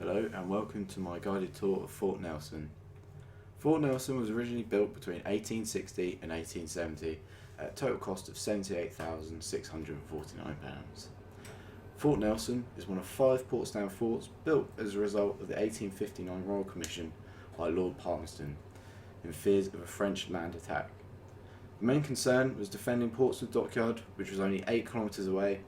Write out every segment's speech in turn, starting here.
Hello and welcome to my guided tour of Fort Nelson. Fort Nelson was originally built between 1860 and 1870 at a total cost of £78,649. Fort Nelson is one of 5 Portsdown forts built as a result of the 1859 Royal Commission by Lord Palmerston in fears of a French land attack. The main concern was defending Portsmouth Dockyard, which was only 8 kilometres away,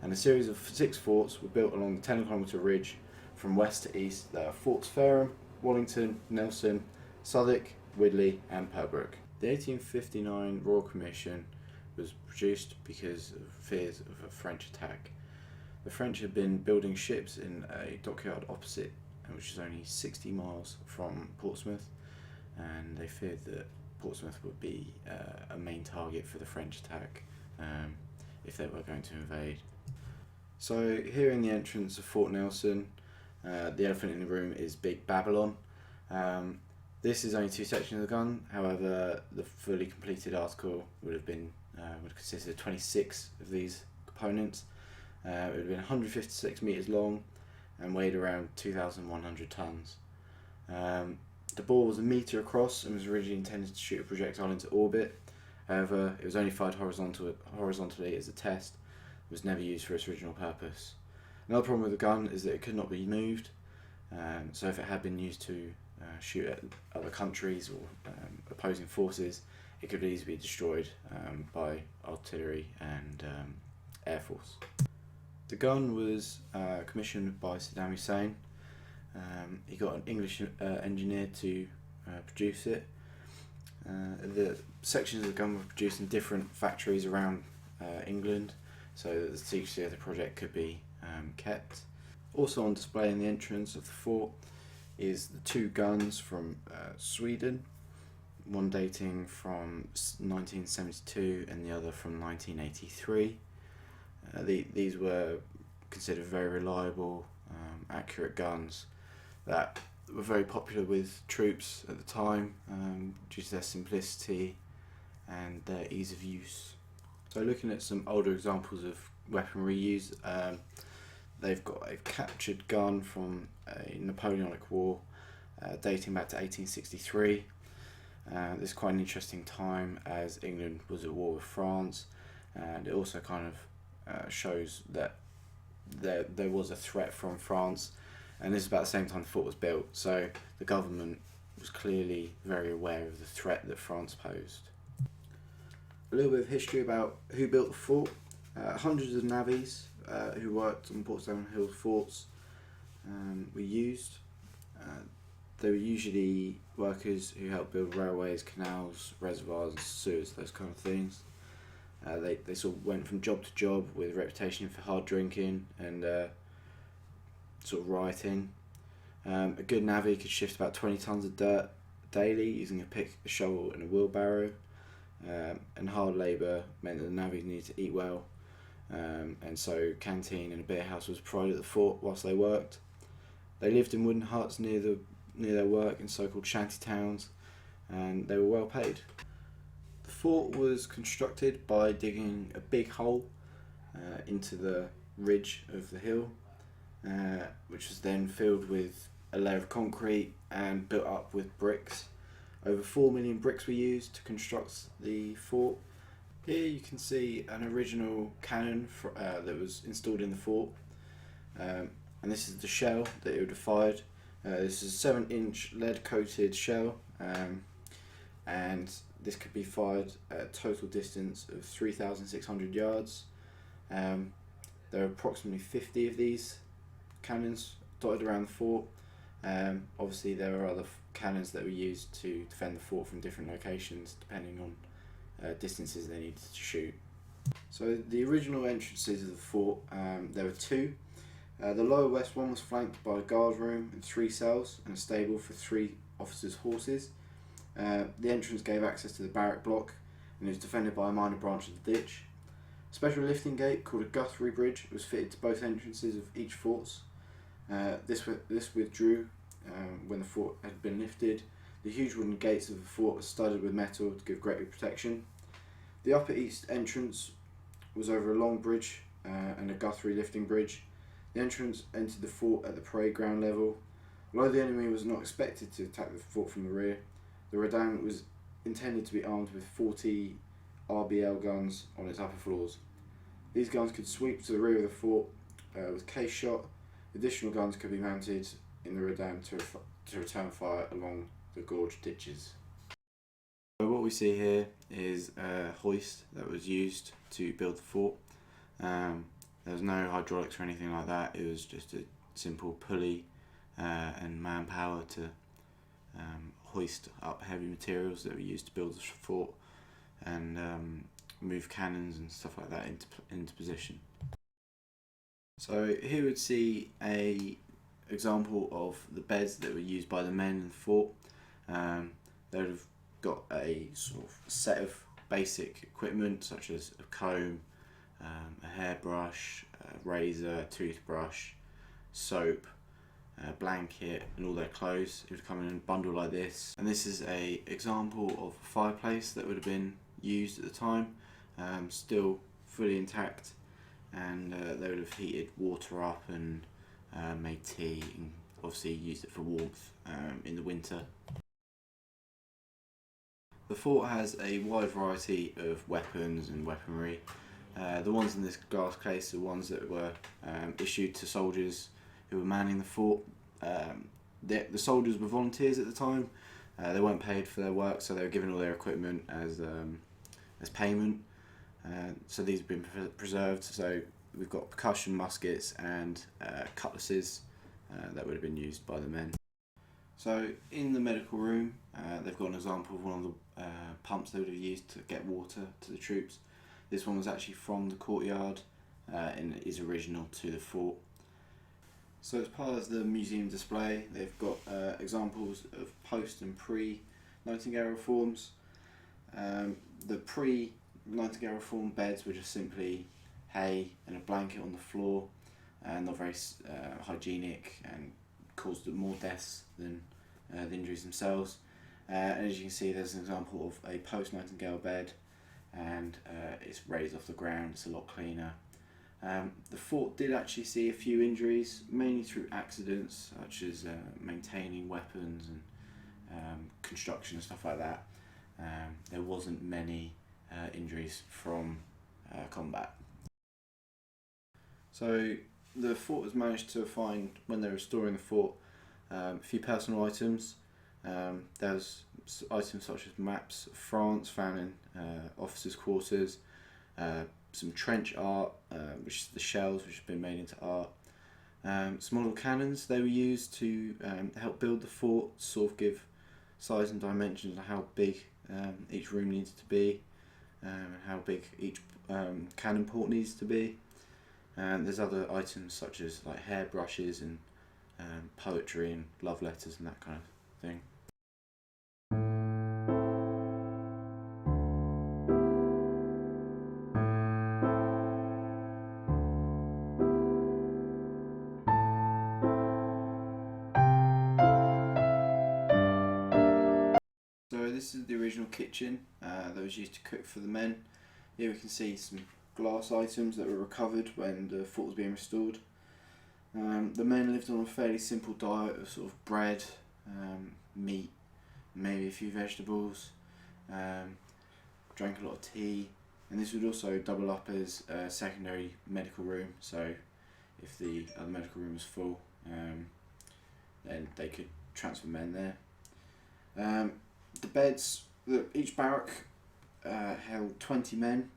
and a series of 6 forts were built along the 10-kilometre ridge from west to east. There are Forts Fareham, Wallington, Nelson, Southwark, Widley and Pembroke. The 1859 Royal Commission was produced because of fears of a French attack. The French had been building ships in a dockyard opposite, which is only 60 miles from Portsmouth, and they feared that Portsmouth would be a main target for the French attack if they were going to invade. So here in the entrance of Fort Nelson, the elephant in the room is Big Babylon. This is only 2 sections of the gun. However, the fully completed article would consist of 26 of these components. It would have been 156 meters long and weighed around 2,100 tons. The bore was a meter across and was originally intended to shoot a projectile into orbit. However, it was only fired horizontally as a test. It was never used for its original purpose. Another problem with the gun is that it could not be moved, so if it had been used to shoot at other countries or opposing forces, it could easily be destroyed by artillery and air force. The gun was commissioned by Saddam Hussein. He got an English engineer to produce it. The sections of the gun were produced in different factories around England, so that the secrecy of the project could be kept. Also on display in the entrance of the fort is the 2 guns from Sweden, one dating from 1972 and the other from 1983. These were considered very reliable, accurate guns that were very popular with troops at the time due to their simplicity and their ease of use. So looking at some older examples of weaponry used, they've got a captured gun from a Napoleonic War dating back to 1863. This is quite an interesting time as England was at war with France, and it also kind of shows that there was a threat from France, and this is about the same time the fort was built, so the government was clearly very aware of the threat that France posed. A little bit of history about who built the fort. Hundreds of navvies who worked on Portsdown Hill forts were used. They were usually workers who helped build railways, canals, reservoirs, sewers, those kind of things. They sort of went from job to job with a reputation for hard drinking and sort of rioting. A good navvy could shift about 20 tonnes of dirt daily using a pick, a shovel and a wheelbarrow. And hard labour meant that the navvies needed to eat well, and so canteen and a beer house was provided at the fort whilst they worked. They lived in wooden huts near their work in so-called shanty towns, and they were well paid. The fort was constructed by digging a big hole into the ridge of the hill, which was then filled with a layer of concrete and built up with bricks. Over 4 million bricks were used to construct the fort. Here you can see an original cannon that was installed in the fort, and this is the shell that it would have fired. This is a 7-inch lead coated shell, and this could be fired at a total distance of 3,600 yards. There are approximately 50 of these cannons dotted around the fort. Obviously there are other cannons that were used to defend the fort from different locations depending on distances they needed to shoot. So the original entrances of the fort, there were 2. The lower west one was flanked by a guard room and 3 cells and a stable for 3 officers' horses. The entrance gave access to the barrack block and it was defended by a minor branch of the ditch. A special lifting gate called a Guthrie Bridge was fitted to both entrances of each forts. This withdrew when the fort had been lifted. The huge wooden gates of the fort were studded with metal to give greater protection. The upper east entrance was over a long bridge and a Guthrie lifting bridge. The entrance entered the fort at the parade ground level. Although the enemy was not expected to attack the fort from the rear, the redan was intended to be armed with 40 RBL guns on its upper floors. These guns could sweep to the rear of the fort with case shot. Additional guns could be mounted in the redan to return fire along the gorge ditches. So what we see here is a hoist that was used to build the fort. There was no hydraulics or anything like that. It was just a simple pulley and manpower to hoist up heavy materials that were used to build the fort and move cannons and stuff like that into position. So here we'd see a example of the beds that were used by the men in the fort. They would have got a sort of set of basic equipment such as a comb, a hairbrush, a razor, a toothbrush, soap, a blanket and all their clothes. It would come in a bundle like this. And this is a example of a fireplace that would have been used at the time, still fully intact, and they would have heated water up and made tea and obviously used it for warmth in the winter. The fort has a wide variety of weapons and weaponry. The ones in this glass case are ones that were issued to soldiers who were manning the fort. The soldiers were volunteers at the time. They weren't paid for their work, so they were given all their equipment as payment. So these have been preserved. So we've got percussion muskets and cutlasses that would have been used by the men. So in the medical room, they've got an example of one of the pumps they would have used to get water to the troops. This one was actually from the courtyard and is original to the fort. So as part of the museum display, they've got examples of post and pre-Nightingale reforms. The pre-Nightingale reform beds were just simply hay and a blanket on the floor, and not very hygienic and caused more deaths than the injuries themselves. And as you can see, there's an example of a post-Nightingale bed, and it's raised off the ground. It's a lot cleaner. The fort did actually see a few injuries, mainly through accidents such as maintaining weapons and construction and stuff like that. There wasn't many injuries from combat. So the fort has managed to find, when they were restoring the fort, a few personal items. There's items such as maps of France found in officers' quarters, some trench art, which is the shells which have been made into art, some model cannons. They were used to help build the fort, sort of give size and dimensions of how big each room needs to be, and how big each cannon port needs to be. And there's other items such as like hairbrushes and poetry and love letters and that kind of thing. So this is the original kitchen that was used to cook for the men. Here we can see some glass items that were recovered when the fort was being restored. The men lived on a fairly simple diet of sort of bread, meat, maybe a few vegetables, drank a lot of tea, and this would also double up as a secondary medical room, so if the other medical room was full, then they could transfer men there. The beds, each barrack held 20 men,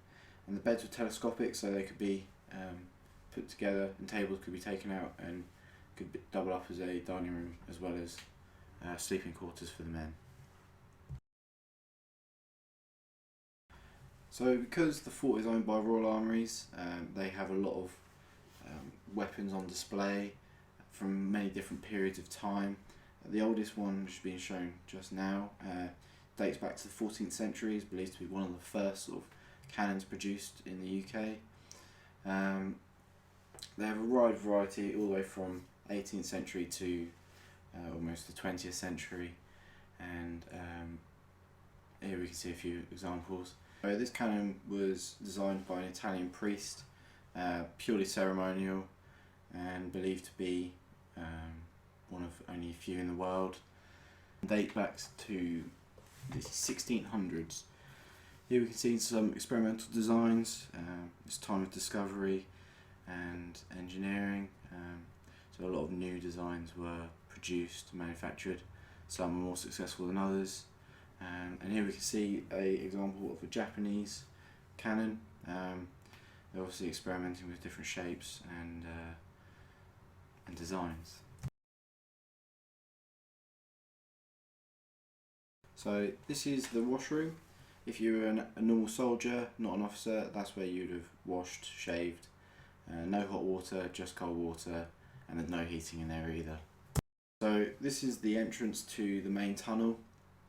and the beds were telescopic, so they could be put together, and tables could be taken out and could double up as a dining room as well as sleeping quarters for the men. So because the fort is owned by Royal Armouries, they have a lot of weapons on display from many different periods of time. The oldest one, which is being shown just now, dates back to the 14th century. Is believed to be one of the first sort of cannons produced in the UK. They have a wide variety all the way from 18th century to almost the 20th century, and here we can see a few examples. This cannon was designed by an Italian priest, purely ceremonial. and believed to be one of only a few in the world. Date back to the 1600s. Here we can see some experimental designs. It's time of discovery and engineering. So a lot of new designs were produced, manufactured. Some are more successful than others. And here we can see an example of a Japanese cannon. They're obviously experimenting with different shapes and designs. So this is the washroom. If you were a normal soldier, not an officer, that's where you'd have washed, shaved. No hot water, just cold water, and there's no heating in there either. So this is the entrance to the main tunnel.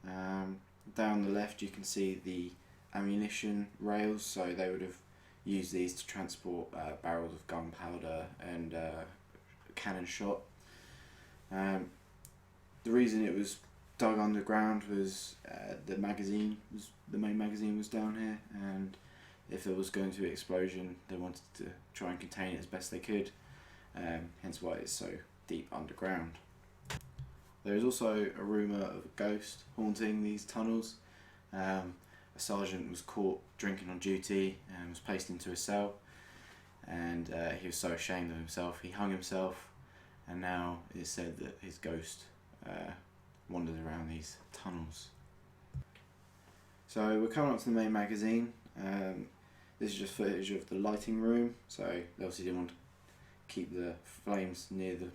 Down the left you can see the ammunition rails, so they would have used these to transport barrels of gunpowder and cannon shot. The reason it was dug underground was the main magazine was down here, and if there was going to be an explosion they wanted to try and contain it as best they could, hence why it's so deep underground. There is also a rumour of a ghost haunting these tunnels. A sergeant was caught drinking on duty and was placed into a cell, and he was so ashamed of himself he hung himself, and now it is said that his ghost wanders around these tunnels. So we're coming up to the main magazine. This is just footage of the lighting room, so they obviously didn't want to keep the flames near the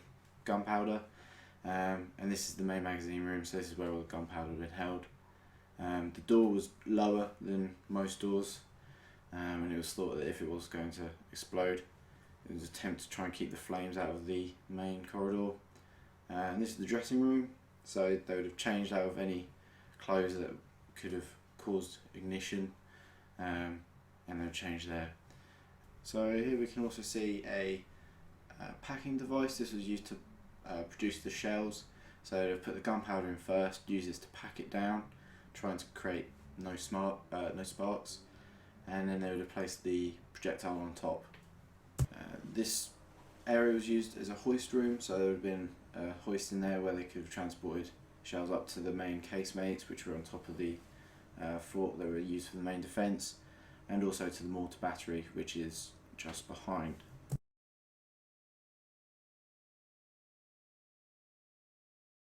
gunpowder. And this is the main magazine room, so this is where all the gunpowder had been held. The door was lower than most doors, and it was thought that if it was going to explode, it was an attempt to try and keep the flames out of the main corridor. And this is the dressing room, so they would have changed out of any clothes that could have caused ignition, and they would change there. So here we can also see a packing device. This was used to produce the shells, so they'd put the gunpowder in first, use this to pack it down, trying to create no sparks, and then they would have placed the projectile on top. This area was used as a hoist room, so there would have been a hoist in there where they could have transported shells up to the main casemates, which were on top of the fort that were used for the main defence, and also to the mortar battery, which is just behind.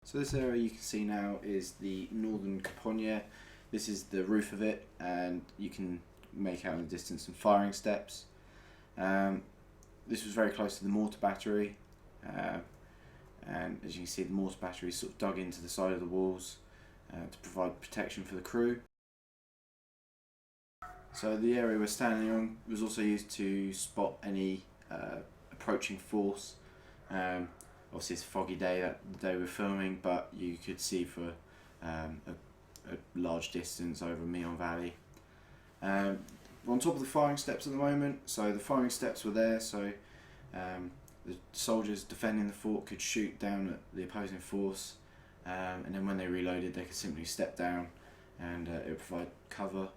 So this area you can see now is the northern Caponier. This is the roof of it, and you can make out in the distance some firing steps. This was very close to the mortar battery, and as you can see the mortar battery is sort of dug into the side of the walls to provide protection for the crew. So the area we're standing on was also used to spot any approaching force. Obviously it's a foggy day that the day we're filming, but you could see for a large distance over Meon Valley. We're on top of the firing steps at the moment, so the firing steps were there, so the soldiers defending the fort could shoot down at the opposing force, and then when they reloaded they could simply step down and it would provide cover.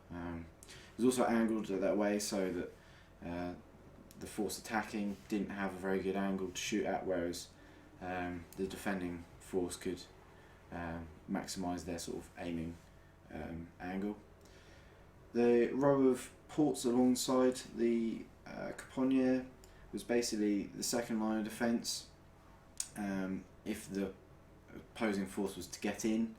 It was also angled that way so that the force attacking didn't have a very good angle to shoot at, whereas the defending force could maximise their sort of aiming angle. The row of ports alongside the Caponier was basically the second line of defence. If the opposing force was to get in,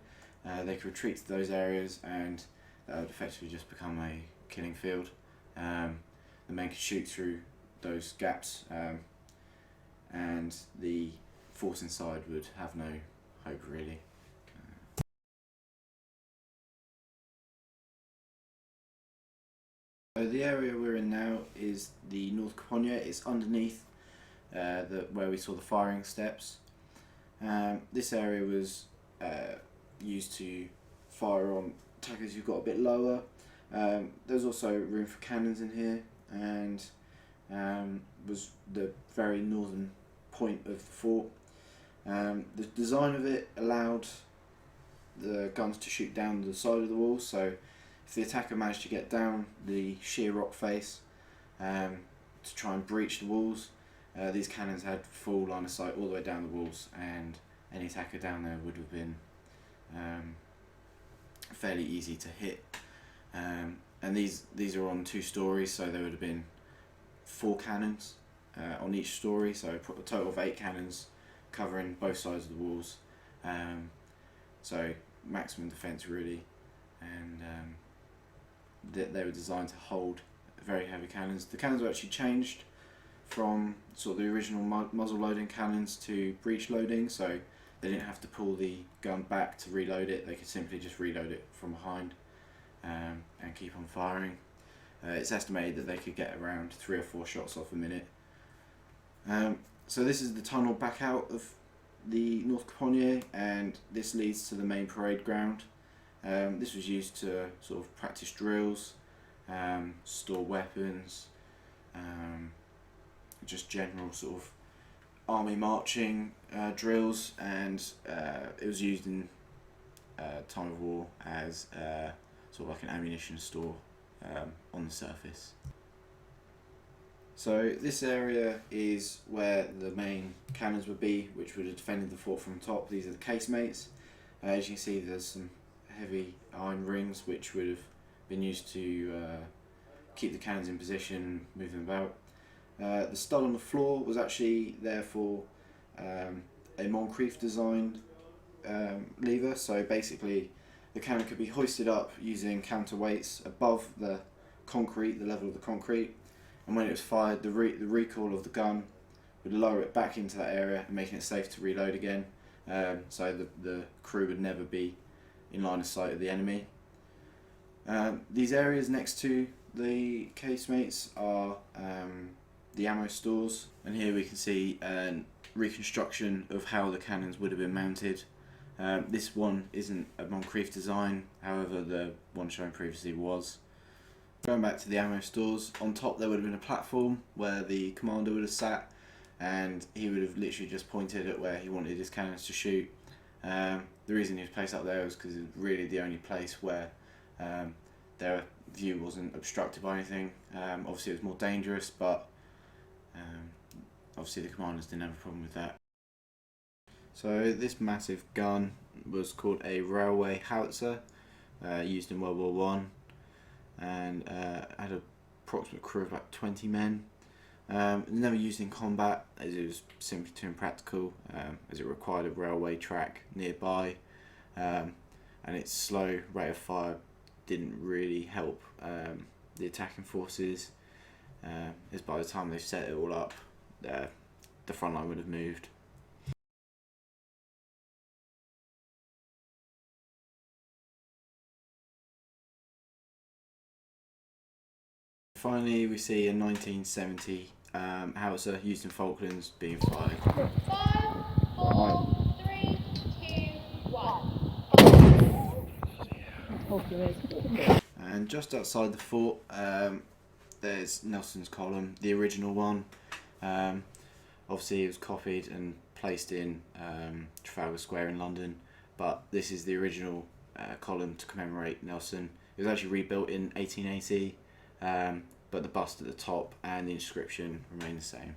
they could retreat to those areas, and that would effectively just become a killing field. The men could shoot through those gaps, and the force inside would have no hope really. So the area we're in now is the North Caponier. It's underneath where we saw the firing steps. This area was used to fire on attackers who got a bit lower. There's also room for cannons in here, and was the very northern point of the fort. The design of it allowed the guns to shoot down the side of the wall, so if the attacker managed to get down the sheer rock face to try and breach the walls, These cannons had full line of sight all the way down the walls, and any attacker down there would have been fairly easy to hit. And these are on 2 stories, so there would have been 4 cannons on each story, so a total of 8 cannons covering both sides of the walls. So maximum defence really, and they were designed to hold very heavy cannons. The cannons were actually changed from sort of the original muzzle loading cannons to breech loading, so they didn't have to pull the gun back to reload it. They could simply just reload it from behind and keep on firing. It's estimated that they could get around 3 or 4 shots off a minute. So this is the tunnel back out of the North Caponier, and this leads to the main parade ground. This was used to sort of practice drills, store weapons, just general sort of army marching drills, and it was used in time of war as sort of like an ammunition store on the surface. So this area is where the main cannons would be, which would have defended the fort from top. These are the casemates. As you can see, there's some heavy iron rings which would have been used to keep the cannons in position, move them about. The stud on the floor was actually there for a Moncrief designed lever, so basically the cannon could be hoisted up using counterweights above the concrete, the level of the concrete, and when it was fired, the recoil of the gun would lower it back into that area, making it safe to reload again, so the crew would never be in line of sight of the enemy. These areas next to the casemates are the ammo stores, and here we can see a reconstruction of how the cannons would have been mounted. This one isn't a Moncrief design, however the one shown previously was. Going back to the ammo stores, on top there would have been a platform where the commander would have sat, and he would have literally just pointed at where he wanted his cannons to shoot. The reason he was placed up there was because it was really the only place where their view wasn't obstructed by anything. Obviously it was more dangerous, but obviously the commanders didn't have a problem with that. So this massive gun was called a railway howitzer, used in World War One, and had an approximate crew of about 20 men. Never used in combat as it was simply too impractical, as it required a railway track nearby, and its slow rate of fire didn't really help the attacking forces, as by the time they set it all up, the front line would have moved. Finally, we see a 1970 howitzer used in Falklands being fired. 5, 4, 3, 2, 1. And just outside the fort, there's Nelson's column, the original one. Obviously, it was copied and placed in Trafalgar Square in London, but this is the original column to commemorate Nelson. It was actually rebuilt in 1880. But the bust at the top and the inscription remain the same.